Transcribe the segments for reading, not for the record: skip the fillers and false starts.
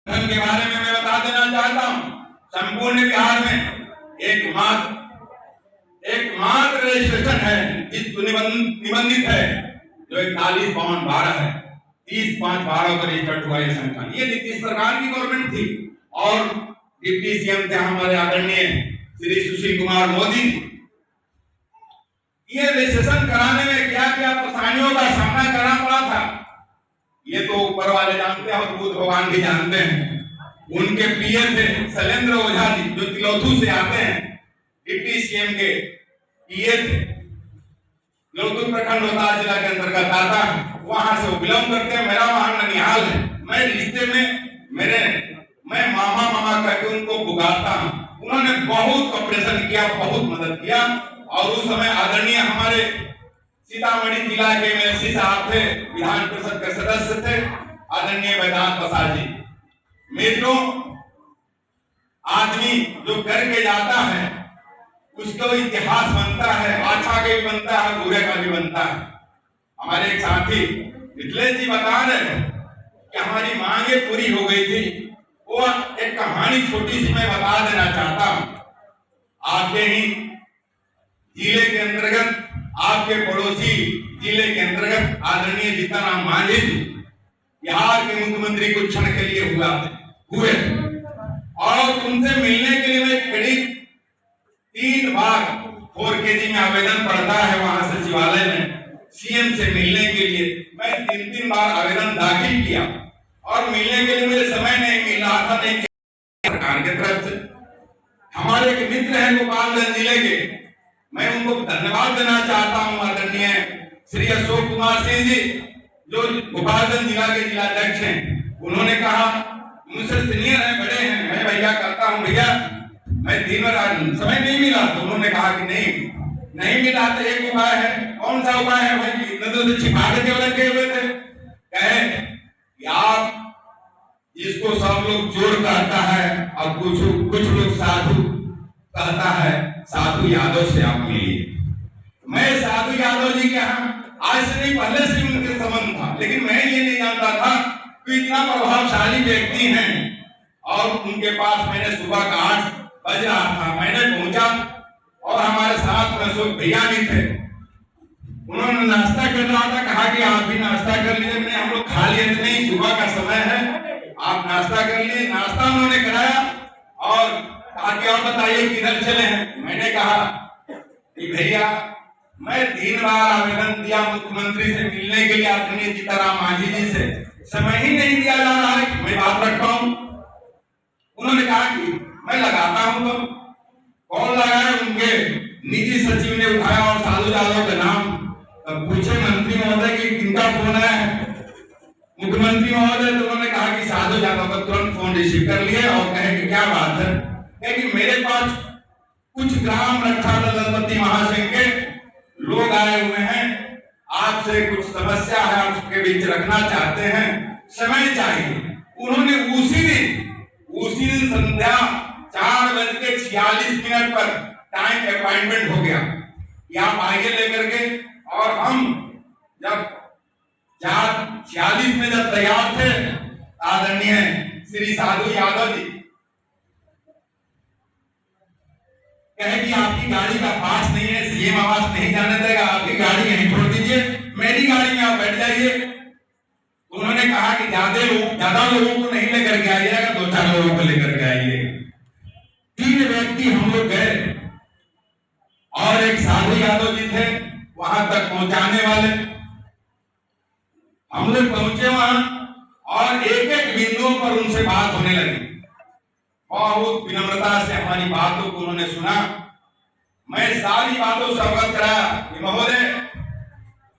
धन के बारे में मैं बता देना चाहता हूँ। संपूर्ण बिहार में एकमात्र रजिस्ट्रेशन है जिस निबंधित है जो 41/12 है, 30/5/12 को रजिस्टर्ड हुआ ये संगठन। ये नीतीश सरकार की गवर्नमेंट थी और डिप्टी सीएम थे हमारे आदरणीय श्री सुशील कुमार मोदी। ये रजिस्ट्रेशन कराने में क्या क्या परेशानियों का सामना करना पड़ा था ये तो ऊपर वाले जानते हैं और बुद्ध भगवान भी जानते हैं। उनके पीए थे शैलेंद्र ओझा जी जो तिलौथू से आते हैं, डिप्टी सीएम के पीए थे। तिलौथू प्रखंड रोहतास जिला के अंतर्गत आता है, वहां से बिलोंग करते हैं। मेरा वहां ननिहाल है। मैं रिश्ते में मैं मामा करके उनको पुकारता हूँ। उन्होंने बहुत कॉपरेशन किया, बहुत मदद किया और उस समय आदरणीय हमारे सीतामढ़ी जिला के एमएलसी साहब थे, विधान परिषद के सदस्य थे आदरणीय वेदांत प्रसाद जी। मित्रों, आदमी जो करके जाता है उसको इतिहास बनता है, अच्छा का भी बनता है, बुरे का भी बनता है। हमारे एक साथी मिथिलेश जी बता रहे हैं कि हमारी मांगे पूरी हो गई थी। वो एक कहानी छोटी सी मैं बता देना चाहता हूँ। आपके ही जिले के अंतर्गत, आपके पड़ोसी जिले के अंतर्गत आदरणीय जीतनराम मांझी जी बिहार के मुख्यमंत्री कुछ क्षण के लिए हुए और उनसे मिलने के लिए मैं करीब 3 बार 4KG में आवेदन पड़ता है वहां सचिवालय में सीएम से मिलने के लिए। मैं 3 बार आवेदन दाखिल किया और मिलने के लिए मुझे समय नहीं मिल रहा था। नहीं सरकार की तरफ से हमारे एक मित्र हैं गोपालगंज जिले के, मैं उनको धन्यवाद देना चाहता हूं। आदरणीय श्री अशोक कुमार सिंह जी जो गोपालगंज जिला के जिलाध्यक्ष हैं, उन्होंने कहा मुझसे सीनियर है, बड़े हैं, मैं भैया करता हूं भैया, मैं 3 बार समय नहीं मिला। तो उन्होंने कहा कि नहीं मिला तो एक उपाय है। कौन सा उपाय है भाई? इतने तो छिपा के केवल रखे हुए थे। कहे कि आप जिसको सब लोग चोर कहता है और कुछ लोग साधु कहता है, साधु यादव से आप मिलिए। मैं साधु यादव जी के यहाँ आज से नहीं पहले से उनके संबंध था, लेकिन मैं ये नहीं जानता था कि इतना प्रभावशाली व्यक्ति हैं। और उनके पास मैंने सुबह का 8 बज रहा था, मैंने पहुंचा और हमारे साथ में अशोक भैया भी थे। उन्होंने नाश्ता कर रहा था, कहा कि आप भी नाश्ता कर लीजिए। मैंने हम लोग खा लिए, नहीं सुबह का समय है, आप नाश्ता कर लिए। नाश्ता उन्होंने कराया और कहा कि और बताइए किधर चले हैं। मैंने कहा कि भैया मैं 3 बार आवेदन दिया मुख्यमंत्री से मिलने के लिए, आदरणीय जीतनराम मांझी जी से, समय ही नहीं दिया जा रहा है, मैं बात रखता हूं। उन्होंने कहा कि मैं लगाता हूं। तो कौन लगाया? उनके निजी सचिव ने उठाया और साधु यादव का नाम पूछे मंत्री महोदय की किनका फोन है, मुख्यमंत्री महोदय। तो उन्होंने कहा कि साधु यादव का तुरंत फोन रिसीव कर लिए और कहे कि क्या बात है? कहे कि मेरे पास कुछ ग्राम रक्षा दल दलपति महासंघ के लोग आए हुए हैं, आपसे कुछ समस्या है, आपके बीच रखना चाहते हैं, समय चाहिए। उन्होंने उसी दिन संध्या 4:46 पर टाइम अपॉइंटमेंट हो गया कि आप आइए लेकर के। और हम जब 4:46 में जब तैयार थे, आदरणीय श्री साधु यादव जी कहे कि आपकी गाड़ी का पास नहीं है, सीएम आवास नहीं जाने देगा, आपकी गाड़ी यहीं छोड़ दीजिए, मेरी गाड़ी में आप बैठ जाइए। उन्होंने कहा कि ज्यादा लोगों को नहीं लेकर के आइएगा, 2-4 लोगों को लेकर के आइए। 3 व्यक्ति हम लोग गए और एक साधु यादव जी थे वहां तक पहुंचाने वाले। हम लोग पहुंचे वहां और एक बिंदुओं पर उनसे बात होने लगी। बहुत विनम्रता से हमारी बातों को उन्होंने सुना। मैं सारी बातों से अवगत कराया कि महोदय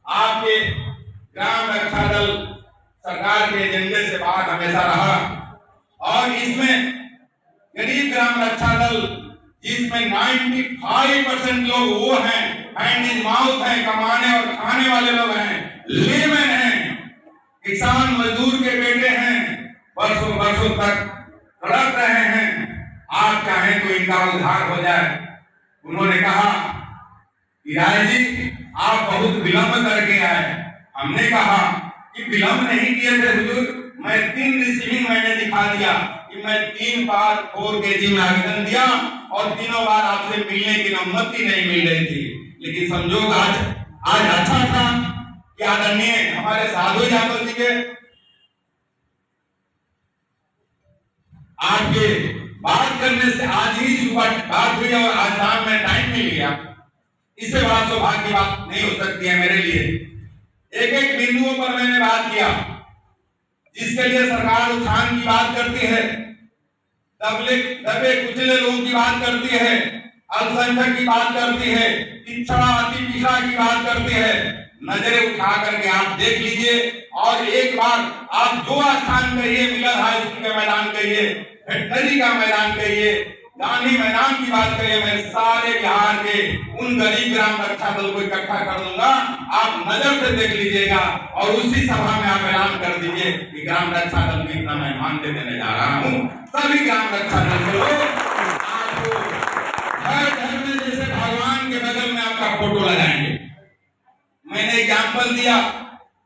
आपके ग्राम रक्षा दल सरकार के एजेंडे से बात हमेशा रहा और इसमें गरीब ग्राम रक्षा दल जिसमें 95% लोग वो हैं, हैंड इन माउथ हैं, कमाने और खाने वाले लोग हैं, लेमैन हैं, किसान मजदूर के बेटे हैं, वर्षों तक तड़प रहे हैं, आप चाहें तो इनका उद्धार हो जाए। उन्होंने कहा कि राय जी आप बहुत विलंब करके आए। हमने कहा कि विलंब नहीं किए थे हुजूर, मैं 3 रिसीविंग मैंने दिखा दिया कि मैं 3 बार 4 kg में आवेदन दिया और तीनों बार आपसे मिलने की अनुमति नहीं मिल रही थी। लेकिन संजोग आज अच्छा था कि आदरणीय हमारे साधु यादव जी के आपके बात करने से आज ही सुबह बात हुई और आज शाम में टाइम मिल गया। इससे बड़ा सौभाग्य की बात नहीं हो सकती है मेरे लिए। एक एक बिंदुओं पर मैंने बात किया जिसके लिए सरकार उत्थान की बात करती है, दबे कुचले लोगों की बात करती है, अल्पसंख्यक की बात करती है, पिछड़ा अति पिछड़ा की बात करती है। नजरें उठा करके आप देख लीजिए और एक बार आप जो स्थान कहिए, मिलन हाई स्कूल का मैदान कहिए, वेटनरी का मैदान कहिए, गांधी मैदान की बात करिए, मैं सारे बिहार के उन गरीब ग्राम रक्षा दल को इकट्ठा कर दूंगा। आप नजर से देख लीजिएगा और उसी सभा में आप ऐलान कर दीजिए कि ग्राम रक्षा दल में इतना मैं मान देने जा रहा हूँ। सभी ग्राम रक्षा दल के लोग आपको हर घर में जैसे भगवान के बगल में आपका फोटो लगाएंगे। मैंने एग्जाम्पल दिया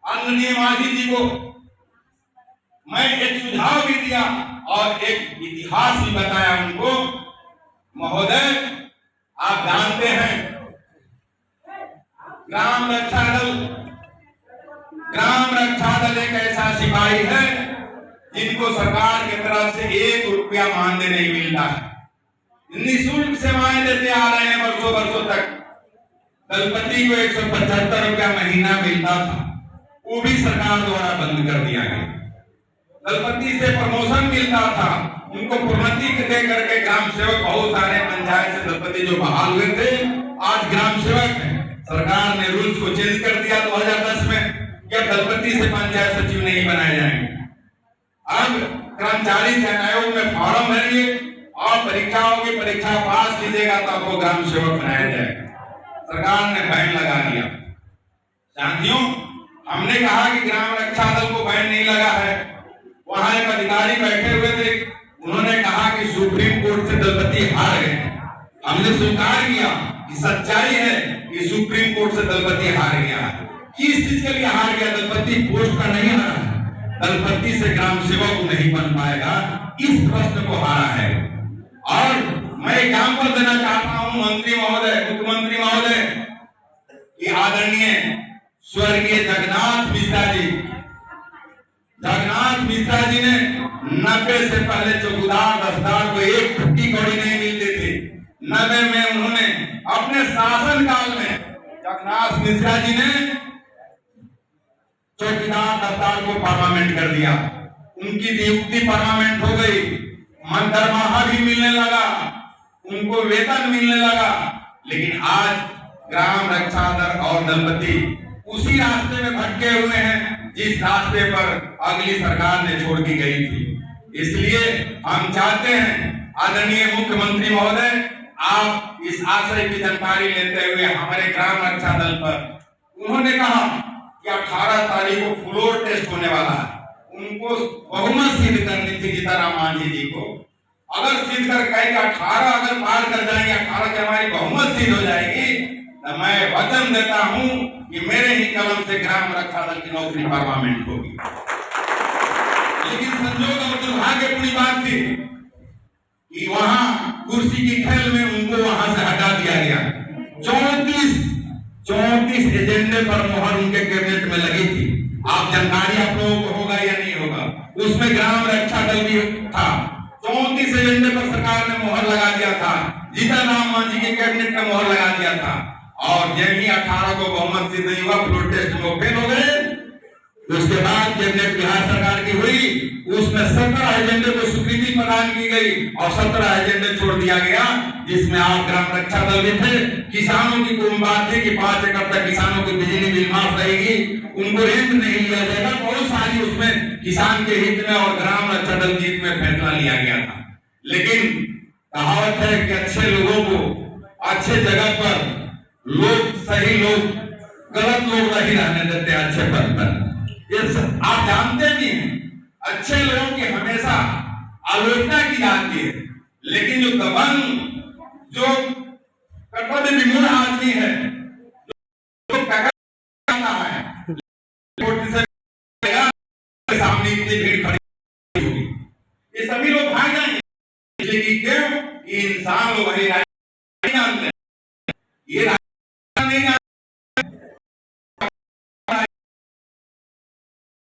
आदरणीय मांझी जी को, मैं एक सुझाव भी दिया और एक इतिहास भी बताया उनको। महोदय आप जानते हैं ग्राम रक्षा दल एक ऐसा सिपाही है जिनको सरकार की तरफ से 1 रुपया मानदेय नहीं मिलता है। निःशुल्क सेवाएं देते आ रहे हैं वर्षों तक। दलपति को 175 रुपया महीना मिलता था, वो भी सरकार द्वारा बंद कर दिया गया। दलपति से प्रमोशन मिलता था, उनको प्रोन्नति दे करके ग्राम सेवक बहुत सारे पंचायत से दलपति जो बहाल हुए थे आज ग्राम सेवक हैं। सरकार ने रूल्स को चेंज कर दिया 2010 में कि अब दलपति से पंचायत सचिव नहीं बनाए जाएंगे। अब कर्मचारी चयन आयोग में फॉर्म भरिए और परीक्षा होगी, परीक्षा पास कीजिएगा तो आपको ग्राम सेवक बनाया जाएगा। सरकार ने बैन लगा दिया। साथियों, हमने कहा कि ग्राम रक्षा दल को बैन नहीं लगा है। वहां एक अधिकारी बैठे हुए थे, उन्होंने कहा कि सुप्रीम कोर्ट से दलपति हार गए। हमने स्वीकार किया कि सच्चाई है कि सुप्रीम कोर्ट से दलपति हार गया। किस चीज के लिए हार गया? दलपति पोस्ट का नहीं हारा, दलपति से ग्राम सेवक नहीं बन पाएगा, इस प्रश्न को हारा है। और मैं एग्जाम्पल देना चाहता हूं मंत्री महोदय, मुख्यमंत्री महोदय कि आदरणीय स्वर्गीय जगन्नाथ मिश्रा जी ने 90 से पहले चौकीदार दस्तार को 1 फुट्टी कौड़ी नहीं मिलती थी। 90 में उन्होंने अपने शासन काल में जगन्नाथ मिश्रा जी ने चौकीदार दस्तार को परमानेंट कर दिया। उनकी नियुक्ति परमानेंट हो गई, मन दरमाहा भी मिलने लगा, उनको वेतन मिलने लगा। लेकिन आज ग्राम रक्षा दल और दलपति उसी रास्ते में भटके हुए हैं जिस रास्ते पर अगली सरकार ने छोड़ दी गई थी। इसलिए हम चाहते हैं आदरणीय मुख्यमंत्री महोदय, आप इस आशय की जानकारी लेते हुए हमारे ग्राम रक्षा दल पर, उन्होंने कहा कि 18 तारीख को फ्लोर टेस्ट होने वाला है, उनको बहुमत सिद्ध करनी थी जीताराम मांझी जी को। अगर सिद्ध कर कहेंगे 18 अगर पार कर जाएंगे, 18 की हमारी बहुमत सिद्ध हो जाएगी, तो मैं वचन देता हूं कि मेरे ही कलम से ग्राम रक्षा दल की नौकरी परमानेंट होगी। लेकिन संजोग और दुर्भाग्यपूर्ण बात थी कि वहां कुर्सी की खेल में उनको वहां से हटा दिया गया। 34 एजेंडे पर मोहर उनके कैबिनेट में लगी थी। आप जानकारी आप लोगों को होगा या नहीं होगा, उसमें ग्राम रक्षा दल भी था। 34 एजेंडे पर सरकार ने मोहर लगा दिया था, जीतनराम मांझी के कैबिनेट में मोहर लगा दिया था। और जब ही 18 को बहुमत सिद्ध नहीं हुआ, फ्लोर टेस्ट में फेल हो गए। उसके बाद कैबिनेट बिहार सरकार की हुई, उसमें 17 एजेंडे को स्वीकृति प्रदान की गई और 17 एजेंडे छोड़ दिया गया, जिसमें आप ग्राम रक्षा दल भी थे। किसानों की कोई बात थी कि 5 एकड़ तक किसानों की बिजली बिल माफ रहेगी, उनको रेंट नहीं लिया जाएगा। बहुत सारी उसमें किसान के हित में और ग्राम रक्षा दल के हित में फैसला लिया गया था। लेकिन कहावत है कि अच्छे लोगों को अच्छे जगह पर लोग, सही लोग गलत लोग नहीं रहने देते अच्छे पद पर। ये आप जानते भी हैं, अच्छे लोगों की हमेशा आलोचना की जाती है, लेकिन जो दबंग, जो कर्तव्य विमूढ़ आदमी है, जो है, सामने इतनी भीड़ खड़ी सभी लोग भाग जाएंगे। क्यों? कि इंसान लोग वही नहीं जानते। ये